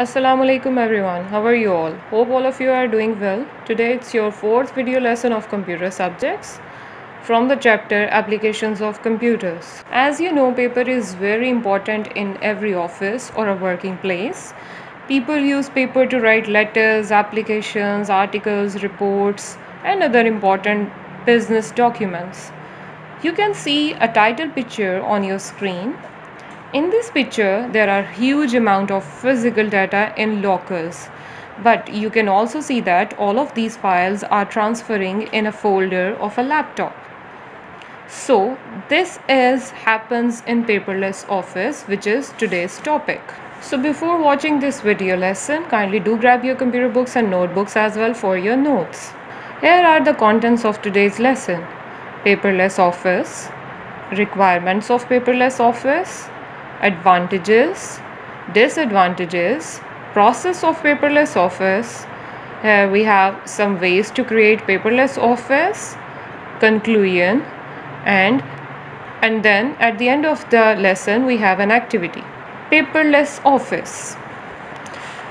Assalamu alaikum everyone. How are you all? Hope all of you are doing well. Today it's your fourth video lesson of computer subjects from the chapter Applications of Computers. As you know, paper is very important in every office or a working place. People use paper to write letters, applications, articles, reports, and other important business documents. You can see a title picture on your screen. In this picture, there are huge amount of physical data in lockers, but you can also see that all of these files are transferring in a folder of a laptop. So this is happens in paperless office, which is today's topic. So before watching this video lesson, kindly do grab your computer books and notebooks as well for your notes. Here are the contents of today's lesson. Paperless office, requirements of paperless office, advantages, disadvantages, process of paperless office. Here we have some ways to create paperless office, conclusion, and then at the end of the lesson we have an activity. Paperless office.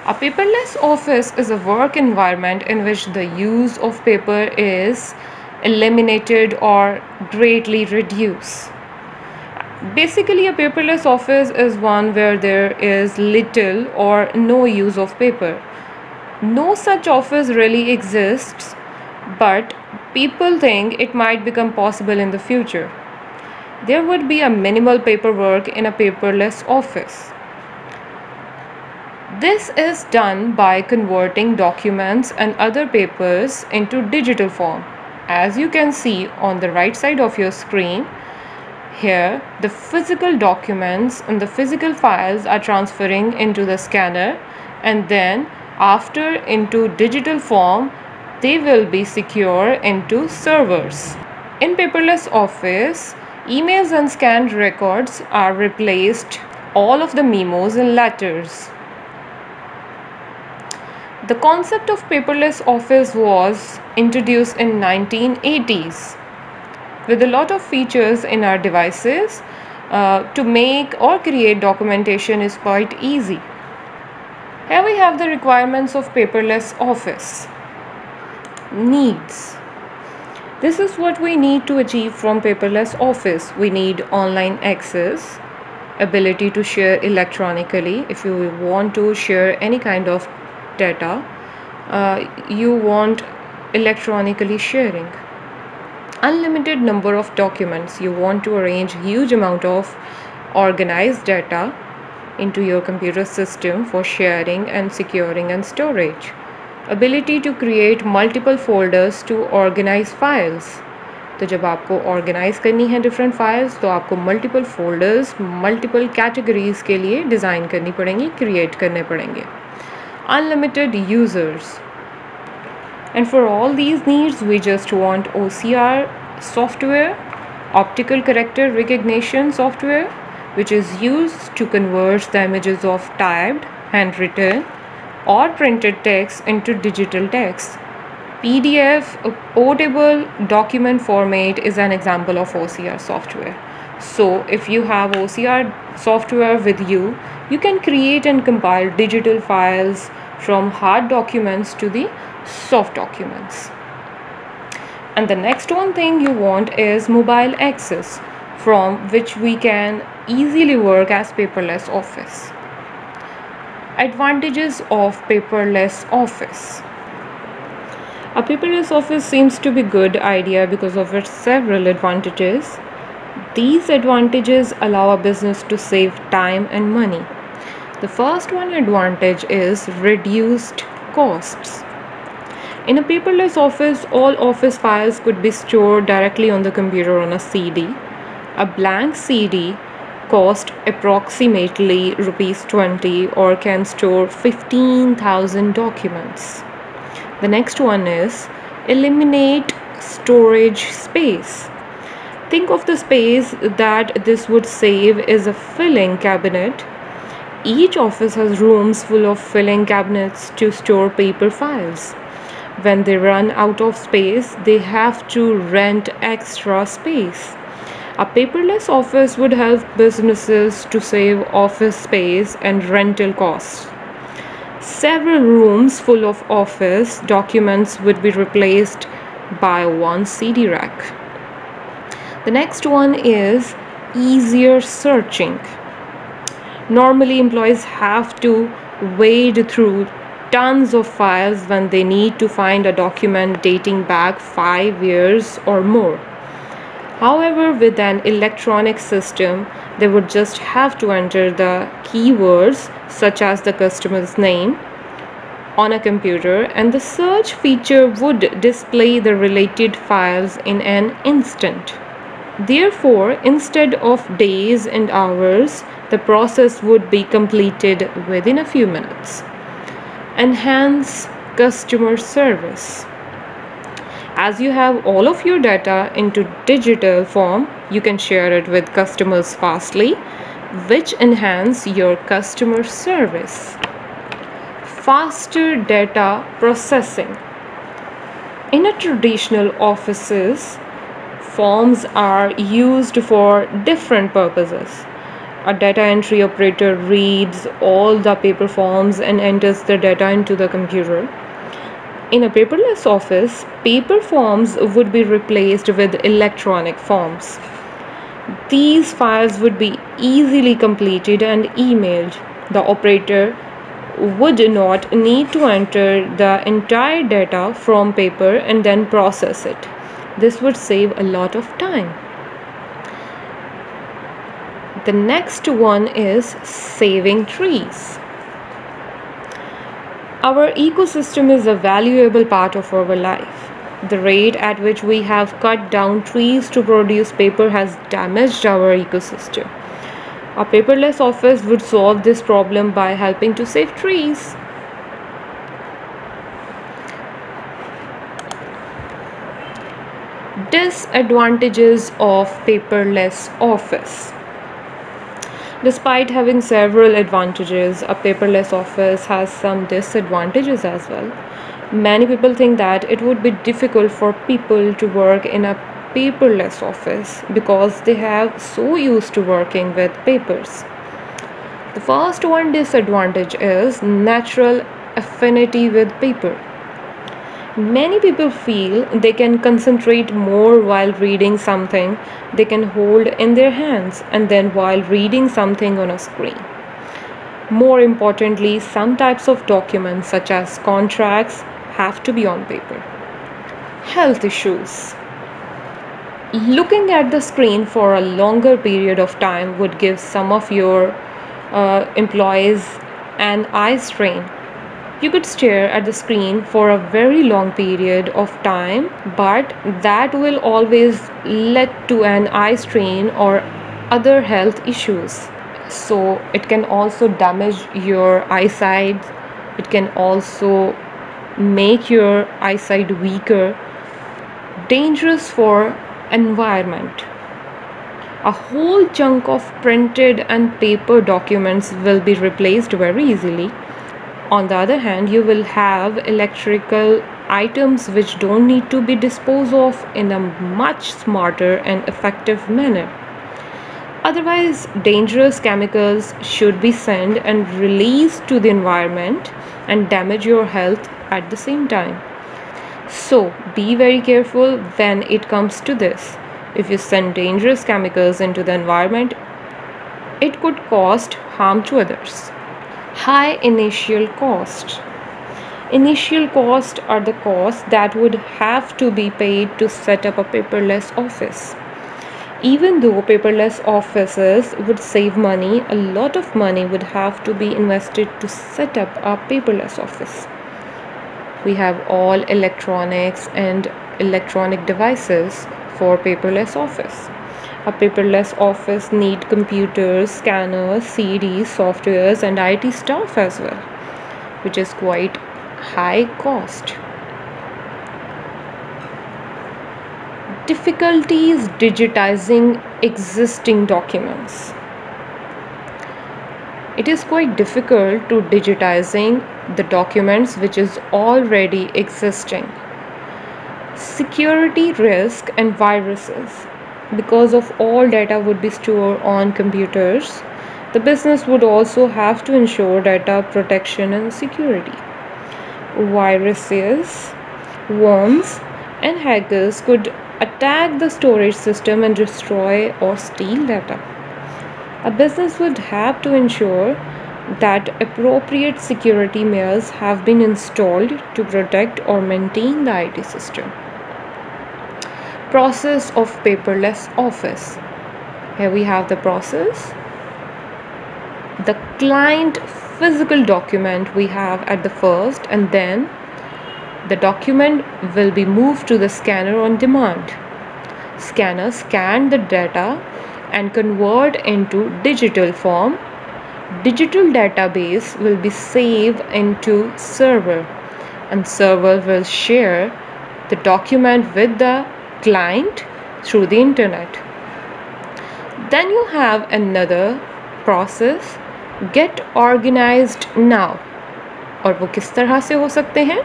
A paperless office is a work environment in which the use of paper is eliminated or greatly reduced. Basically, a paperless office is one where there is little or no use of paper. No such office really exists, but people think it might become possible in the future. There would be a minimal paperwork in a paperless office. This is done by converting documents and other papers into digital form. As you can see on the right side of your screen, here, the physical documents and the physical files are transferring into the scanner, and then after into digital form, they will be secure into servers. In paperless office, emails and scanned records are replaced all of the memos and letters. The concept of paperless office was introduced in 1980s. With a lot of features in our devices, to make or create documentation is quite easy. Here we have the requirements of paperless office. Needs. This is what we need to achieve from paperless office. We need online access, ability to share electronically. If you want to share any kind of data, you want electronically sharing. Unlimited number of documents. You want to arrange huge amount of organized data into your computer system for sharing and securing and storage. Ability to create multiple folders to organize files. तो जब आपको organize करनी है different files, तो आपको multiple folders, multiple categories के लिए design करनी पड़ेंगी, create करने पड़ेंगे. Unlimited users. And for all these needs, we just want OCR software, optical character recognition software, which is used to convert the images of typed, handwritten, or printed text into digital text. PDF, a portable document format, is an example of OCR software. So if you have OCR software with you, you can create and compile digital files from hard documents to the soft documents. And the next one thing you want is mobile access, from which we can easily work as paperless office. Advantages of paperless office. A paperless office seems to be a good idea because of its several advantages. These advantages allow a business to save time and money. The first one advantage is reduced costs. In a paperless office, all office files could be stored directly on the computer on a CD. A blank CD costs approximately rupees 20 or can store 15,000 documents. The next one is eliminate storage space. Think of the space that this would save is a filing cabinet. Each office has rooms full of filing cabinets to store paper files. When they run out of space, they have to rent extra space. A paperless office would help businesses to save office space and rental costs. Several rooms full of office documents would be replaced by one CD rack. The next one is easier searching. Normally, employees have to wade through tons of files when they need to find a document dating back 5 years or more. However, with an electronic system, they would just have to enter the keywords such as the customer's name on a computer, and the search feature would display the related files in an instant. Therefore, instead of days and hours, the process would be completed within a few minutes. Enhance customer service. As you have all of your data into digital form, you can share it with customers fastly, which enhance your customer service. Faster data processing. In a traditional offices, forms are used for different purposes. A data entry operator reads all the paper forms and enters the data into the computer. In a paperless office, paper forms would be replaced with electronic forms. These files would be easily completed and emailed. The operator would not need to enter the entire data from paper and then process it. This would save a lot of time. The next one is saving trees. Our ecosystem is a valuable part of our life. The rate at which we have cut down trees to produce paper has damaged our ecosystem. A paperless office would solve this problem by helping to save trees. Disadvantages of paperless office. Despite having several advantages, a paperless office has some disadvantages as well. Many people think that it would be difficult for people to work in a paperless office because they have so used to working with papers. The first one disadvantage is natural affinity with paper. Many people feel they can concentrate more while reading something they can hold in their hands and then while reading something on a screen. More importantly, some types of documents such as contracts have to be on paper. Health issues. Looking at the screen for a longer period of time would give some of your employees an eye strain. You could stare at the screen for a very long period of time, but that will always lead to an eye strain or other health issues. So it can also damage your eyesight. It can also make your eyesight weaker. Dangerous for environment. A whole chunk of printed and paper documents will be replaced very easily. On the other hand, you will have electrical items which don't need to be disposed of in a much smarter and effective manner. Otherwise, dangerous chemicals should be sent and released to the environment and damage your health at the same time. So, be very careful when it comes to this. If you send dangerous chemicals into the environment, it could cause harm to others. High initial cost. Initial costs are the costs that would have to be paid to set up a paperless office. Even though paperless offices would save money, a lot of money would have to be invested to set up a paperless office. We have all electronics and electronic devices for paperless office. A paperless office need computers, scanners, CDs, softwares and IT staff as well, which is quite high cost. Difficulties digitizing existing documents. It is quite difficult to digitizing the documents which is already existing. Security risk and viruses. Because of all data would be stored on computers, The business would also have to ensure data protection and security. Viruses, worms, and hackers could attack the storage system and destroy or steal data. A business would have to ensure that appropriate security measures have been installed to protect or maintain the IT system. Process of paperless office. Here we have the process. The client physical document we have at the first, and then the document will be moved to the scanner on demand. Scanner scan the data and convert into digital form. Digital database will be saved into server, and server will share the document with the client through the internet. Then you have another process, get organized now. और वो किस तरह से हो सकते हैं?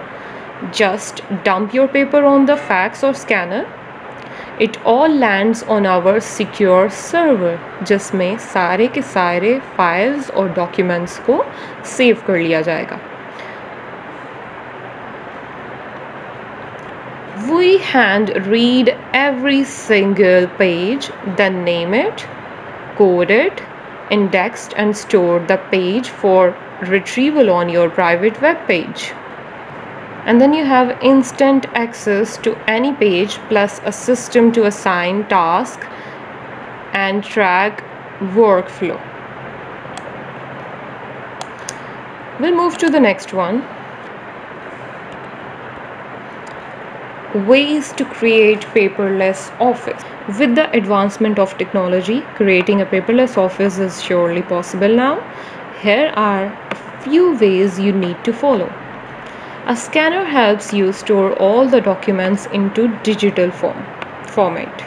Just dump your paper on the fax or scanner. It all lands on our secure server, जिसमें सारे के सारे फाइल्स और डॉक्यूमेंट्स को सेव कर लिया जाएगा. We hand read every single page, then name it, code it, indexed and stored the page for retrieval on your private web page. And then you have instant access to any page plus a system to assign tasks and track workflow. We'll move to the next one. Ways to create paperless office. With the advancement of technology, creating a paperless office is surely possible now. Here are a few ways you need to follow. A scanner helps you store all the documents into digital format.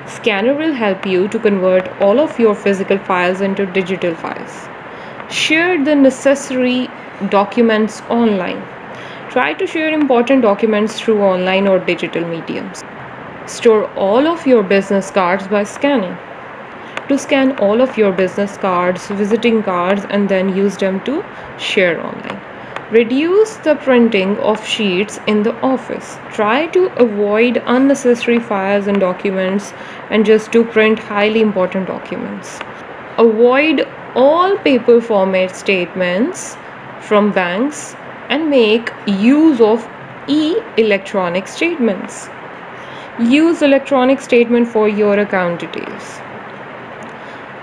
Scanner will help you to convert all of your physical files into digital files. Share the necessary documents online. Try to share important documents through online or digital mediums. Store all of your business cards by scanning. To scan all of your business cards, visiting cards, and then use them to share online. Reduce the printing of sheets in the office. Try to avoid unnecessary files and documents and just to print highly important documents. Avoid all paper format statements from banks and make use of electronic statements. Use electronic statement for your account details,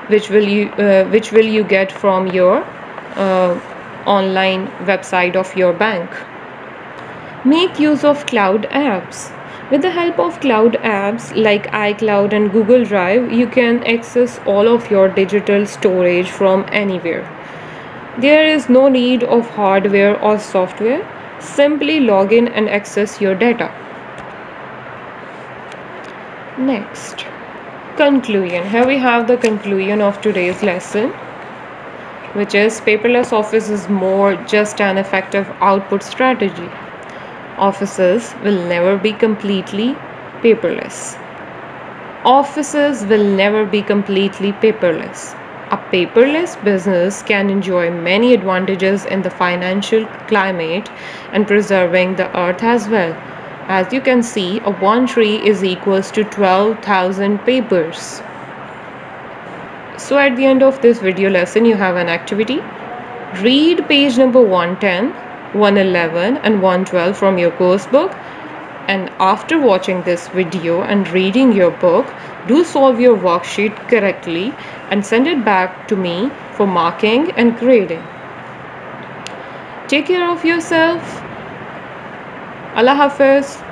which will you get from your online website of your bank. Make use of cloud apps. With the help of cloud apps like iCloud and Google Drive, you can access all of your digital storage from anywhere. There is no need of hardware or software. Simply log in and access your data. Next, conclusion. Here we have the conclusion of today's lesson, which is paperless office is more just an effective output strategy. Offices will never be completely paperless. Offices will never be completely paperless. A paperless business can enjoy many advantages in the financial climate and preserving the earth as well. As you can see, one tree is equals to 12,000 papers. So at the end of this video lesson, you have an activity. Read page number 110, 111 and 112 from your course book. And after watching this video and reading your book, do solve your worksheet correctly and send it back to me for marking and grading. Take care of yourself. Allah Hafiz.